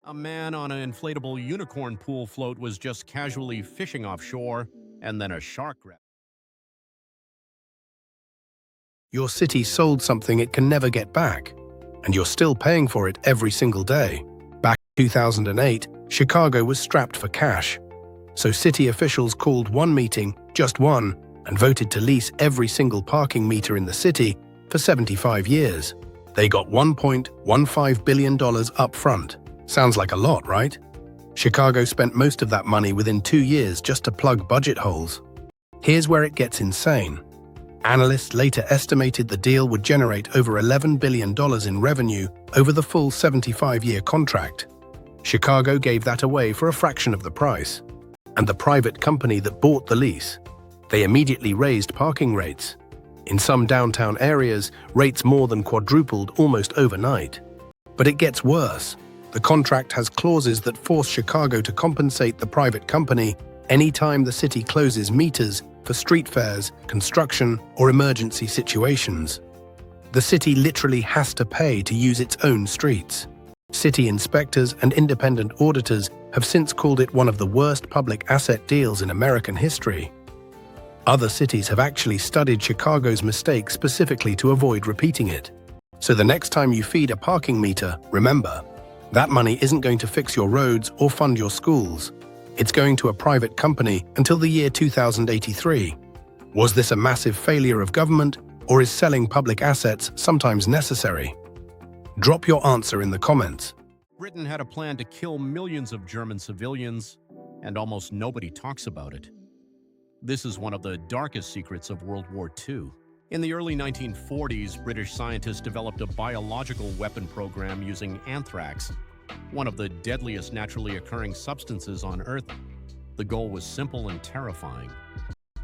A man on an inflatable unicorn pool float was just casually fishing offshore, and then a shark grabbed. Your city sold something it can never get back, and you're still paying for it every single day. Back in 2008, Chicago was strapped for cash. So city officials called one meeting, just one, and voted to lease every single parking meter in the city for 75 years. They got $1.15 billion up front. Sounds like a lot, right? Chicago spent most of that money within 2 years just to plug budget holes. Here's where it gets insane. Analysts later estimated the deal would generate over $11 billion in revenue over the full 75-year contract. Chicago gave that away for a fraction of the price. And the private company that bought the lease, they immediately raised parking rates. In some downtown areas, rates more than quadrupled almost overnight. But it gets worse. The contract has clauses that force Chicago to compensate the private company anytime the city closes meters for street fairs, construction, or emergency situations. The city literally has to pay to use its own streets. City inspectors and independent auditors have since called it one of the worst public asset deals in American history. Other cities have actually studied Chicago's mistake specifically to avoid repeating it. So the next time you feed a parking meter, remember, that money isn't going to fix your roads or fund your schools. It's going to a private company until the year 2083. Was this a massive failure of government, or is selling public assets sometimes necessary? Drop your answer in the comments. Britain had a plan to kill millions of German civilians, and almost nobody talks about it. This is one of the darkest secrets of World War II. In the early 1940s, British scientists developed a biological weapon program using anthrax, one of the deadliest naturally occurring substances on Earth. The goal was simple and terrifying.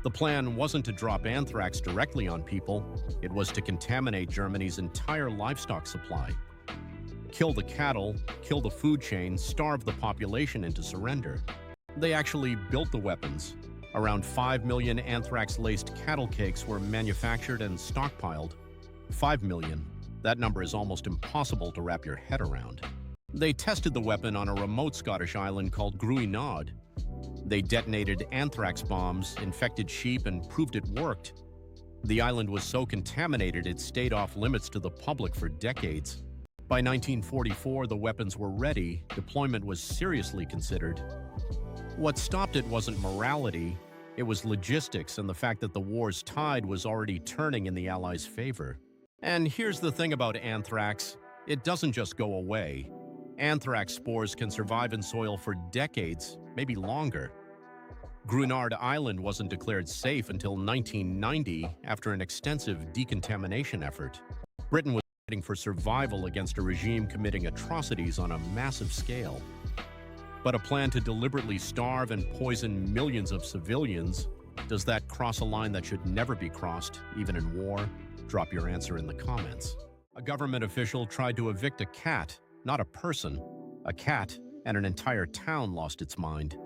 The plan wasn't to drop anthrax directly on people, it was to contaminate Germany's entire livestock supply. Kill the cattle, kill the food chain, starve the population into surrender. They actually built the weapons. Around 5 million anthrax-laced cattle cakes were manufactured and stockpiled. 5 million. That number is almost impossible to wrap your head around. They tested the weapon on a remote Scottish island called Gruinard. They detonated anthrax bombs, infected sheep, and proved it worked. The island was so contaminated it stayed off limits to the public for decades. By 1944, the weapons were ready. Deployment was seriously considered. What stopped it wasn't morality, it was logistics and the fact that the war's tide was already turning in the Allies' favor. And here's the thing about anthrax, it doesn't just go away. Anthrax spores can survive in soil for decades, maybe longer. Gruinard Island wasn't declared safe until 1990 after an extensive decontamination effort. Britain was fighting for survival against a regime committing atrocities on a massive scale. But a plan to deliberately starve and poison millions of civilians, does that cross a line that should never be crossed, even in war? Drop your answer in the comments. A government official tried to evict a cat, not a person. A cat, and an entire town lost its mind.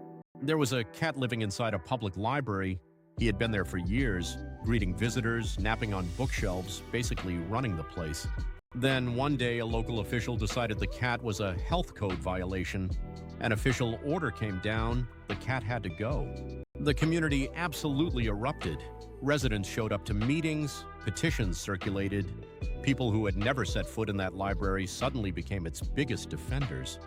There was a cat living inside a public library. He had been there for years, greeting visitors, napping on bookshelves, basically running the place. Then one day, a local official decided the cat was a health code violation. An official order came down, the cat had to go. The community absolutely erupted. Residents showed up to meetings, petitions circulated. People who had never set foot in that library suddenly became its biggest defenders.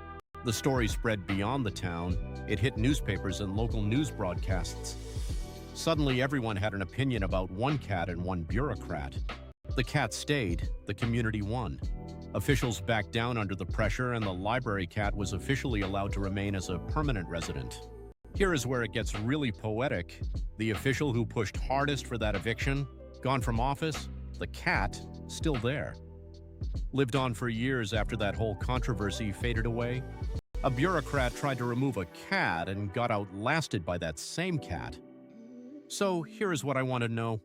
The story spread beyond the town. It hit newspapers and local news broadcasts. Suddenly, everyone had an opinion about one cat and one bureaucrat. The cat stayed, the community won. Officials backed down under the pressure, and the library cat was officially allowed to remain as a permanent resident. Here is where it gets really poetic. The official who pushed hardest for that eviction, gone from office, the cat, still there. Lived on for years after that whole controversy faded away. A bureaucrat tried to remove a cat and got outlasted by that same cat. So here is what I want to know.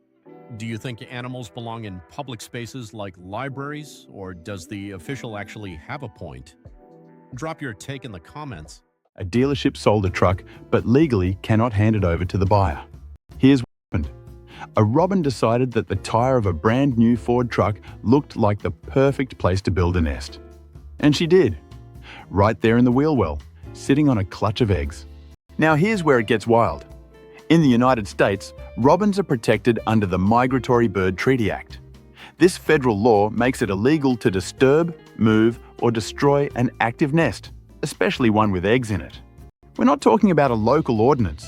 Do you think animals belong in public spaces like libraries, or does the official actually have a point? Drop your take in the comments. A dealership sold a truck, but legally cannot hand it over to the buyer. Here's what happened. A robin decided that the tire of a brand new Ford truck looked like the perfect place to build a nest. And she did. right there in the wheel well, sitting on a clutch of eggs. Now here's where it gets wild. In the United States, robins are protected under the Migratory Bird Treaty Act. This federal law makes it illegal to disturb, move, or destroy an active nest, especially one with eggs in it. We're not talking about a local ordinance.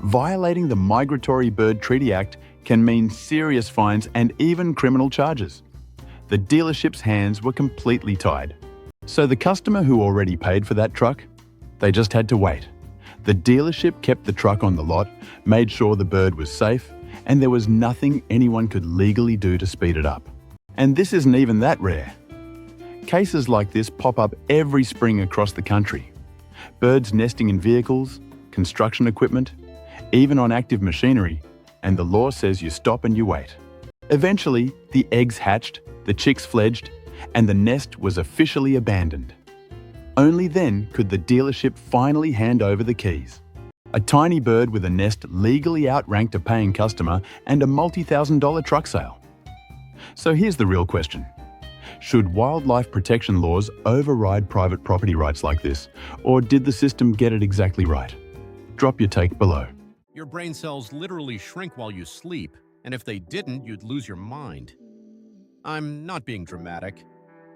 Violating the Migratory Bird Treaty Act can mean serious fines and even criminal charges. The dealership's hands were completely tied. So the customer who already paid for that truck, they just had to wait. The dealership kept the truck on the lot, made sure the bird was safe, and there was nothing anyone could legally do to speed it up. And this isn't even that rare. Cases like this pop up every spring across the country. Birds nesting in vehicles, construction equipment, even on active machinery, and the law says you stop and you wait. Eventually, the eggs hatched, the chicks fledged, and the nest was officially abandoned. Only then could the dealership finally hand over the keys. A tiny bird with a nest legally outranked a paying customer and a multi-thousand-dollar truck sale. So here's the real question. Should wildlife protection laws override private property rights like this, or did the system get it exactly right? Drop your take below. Your brain cells literally shrink while you sleep, and if they didn't, you'd lose your mind. I'm not being dramatic.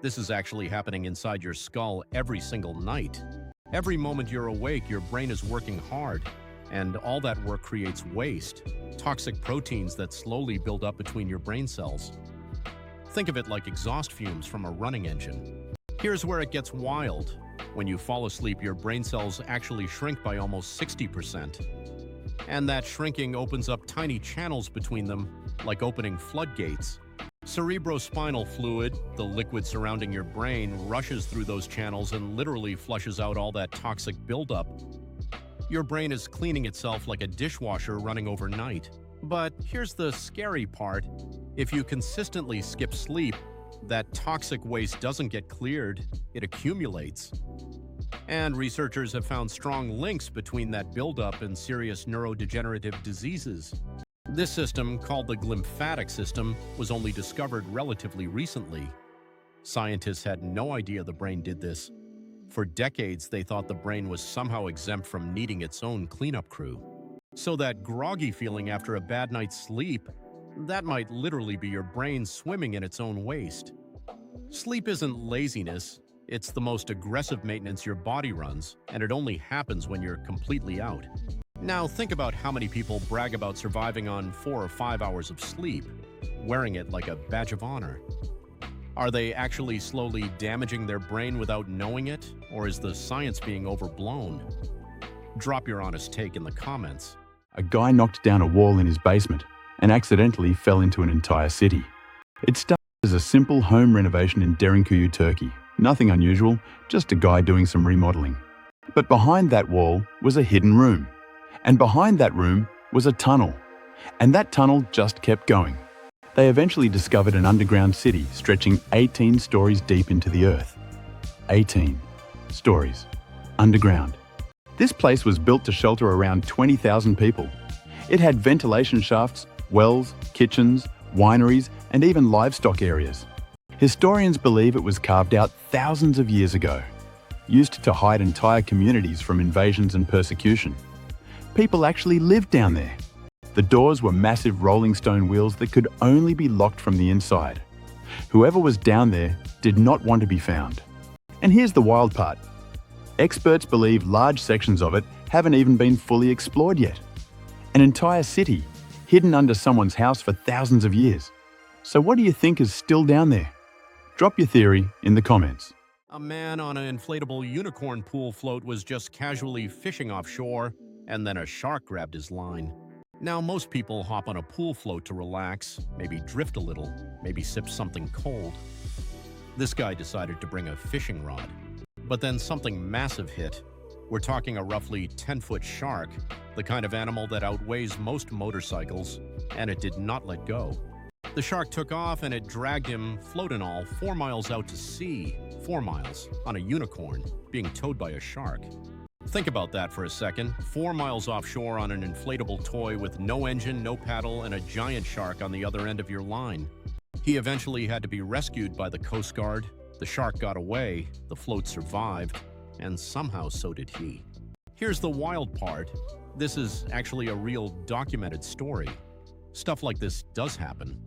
This is actually happening inside your skull every single night. Every moment you're awake, your brain is working hard, and all that work creates waste, toxic proteins that slowly build up between your brain cells. Think of it like exhaust fumes from a running engine. Here's where it gets wild. When you fall asleep, your brain cells actually shrink by almost 60%. And that shrinking opens up tiny channels between them, like opening floodgates. Cerebrospinal fluid, the liquid surrounding your brain, rushes through those channels and literally flushes out all that toxic buildup. Your brain is cleaning itself like a dishwasher running overnight. But here's the scary part. If you consistently skip sleep, that toxic waste doesn't get cleared, it accumulates. And researchers have found strong links between that buildup and serious neurodegenerative diseases. This system, called the glymphatic system, was only discovered relatively recently. Scientists had no idea the brain did this. For decades, they thought the brain was somehow exempt from needing its own cleanup crew. So that groggy feeling after a bad night's sleep, that might literally be your brain swimming in its own waste. Sleep isn't laziness, it's the most aggressive maintenance your body runs, and it only happens when you're completely out. Now think about how many people brag about surviving on 4 or 5 hours of sleep, wearing it like a badge of honor. Are they actually slowly damaging their brain without knowing it, or is the science being overblown? Drop your honest take in the comments. A guy knocked down a wall in his basement and accidentally fell into an entire city. It started as a simple home renovation in Derinkuyu, Turkey. Nothing unusual, just a guy doing some remodeling. But behind that wall was a hidden room. And behind that room was a tunnel. And that tunnel just kept going. They eventually discovered an underground city stretching 18 stories deep into the earth. 18 stories underground. This place was built to shelter around 20,000 people. It had ventilation shafts, wells, kitchens, wineries, and even livestock areas. Historians believe it was carved out thousands of years ago, used to hide entire communities from invasions and persecution. People actually lived down there. The doors were massive rolling stone wheels that could only be locked from the inside. Whoever was down there did not want to be found. And here's the wild part. Experts believe large sections of it haven't even been fully explored yet. An entire city, hidden under someone's house for thousands of years. So what do you think is still down there? Drop your theory in the comments. A man on an inflatable unicorn pool float was just casually fishing offshore, and then a shark grabbed his line. Now, most people hop on a pool float to relax, maybe drift a little, maybe sip something cold. This guy decided to bring a fishing rod. But then something massive hit. We're talking a roughly 10-foot shark, the kind of animal that outweighs most motorcycles, and it did not let go. The shark took off and it dragged him, float and all, 4 miles out to sea. 4 miles, on a unicorn, being towed by a shark. Think about that for a second. 4 miles offshore on an inflatable toy with no engine, no paddle, and a giant shark on the other end of your line. He eventually had to be rescued by the Coast Guard, The shark got away, the float survived, and somehow so did he. Here's the wild part. This is actually a real documented story. Stuff like this does happen.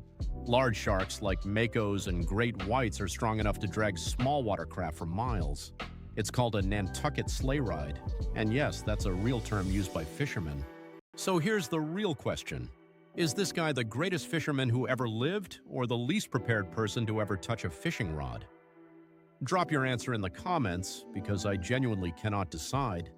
Large sharks like makos and great whites are strong enough to drag small watercraft for miles. It's called a Nantucket sleigh ride. And yes, that's a real term used by fishermen. So here's the real question. Is this guy the greatest fisherman who ever lived, or the least prepared person to ever touch a fishing rod? Drop your answer in the comments, because I genuinely cannot decide.